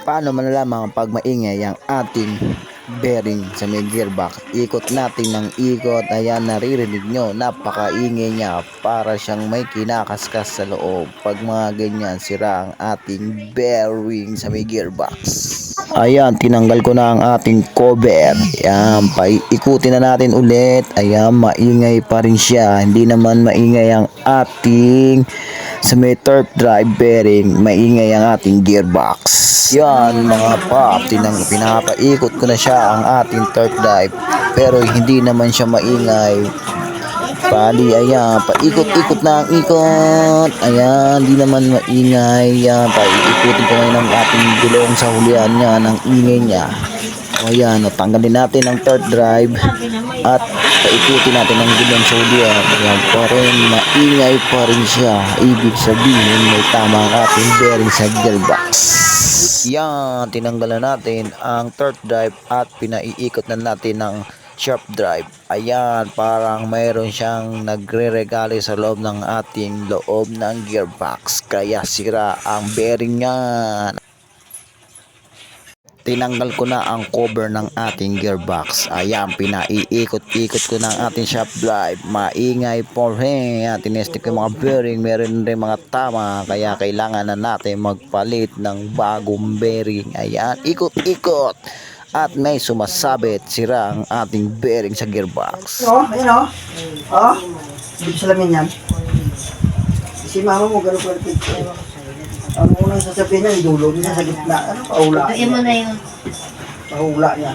Paano malalaman pag maingay ang ating bearing sa may gearbox? Ikot natin ng ikot. Ayan, naririnig nyo, napakaingay niya, para siyang may kinakaskas sa loob. Pag mga ganyan, sira ang ating bearing sa may gearbox. Ayan, tinanggal ko na ang ating cover. Ayan, paikutin na natin ulit. Ayan, maingay pa rin siya. Hindi naman maingay ang ating sa may torque drive bearing, maingay ang ating gearbox. Yan mga pop, pinapaikot ko na siya ang ating torque drive, pero hindi naman siya maingay. Bali, ayan, paikot-ikot na ang ikot. Ayan, hindi naman maingay. Ayan, paikutin ko ngayon ang ating gulong sa hulihan niya, ng ingay niya. O ayan, tanggalin natin ang torque drive at paikutin natin ang gulong sa hulihan. Ayan pa rin, maingay pa rin siya. Ibig sabihin, may tama ang ating bearing sa gearbox. Yan, tinanggalan natin ang torque drive at pinaiikot na natin ng sharp drive. Ayan, parang mayroon siyang nagre-regalo sa loob ng ating loob ng gearbox, kaya sira ang bearing niya. Tinanggal ko na ang cover ng ating gearbox. Ayan, pinaiikot-ikot ko ng ating sharp drive. Maingay po rin. Tinesting ko yung mga bearing, meron rin mga tama, kaya kailangan na natin magpalit ng bagong bearing. Ayan, ikot-ikot at may sumasabit, sira ang ating bearing sa gearbox. Ayan o. Dito sa lamin yan. Si mama mo gano'n po. Ang unang sasabihin niya, idulog niya sa gitna. Ano, paula Tuin mo na yun. Pahula niya.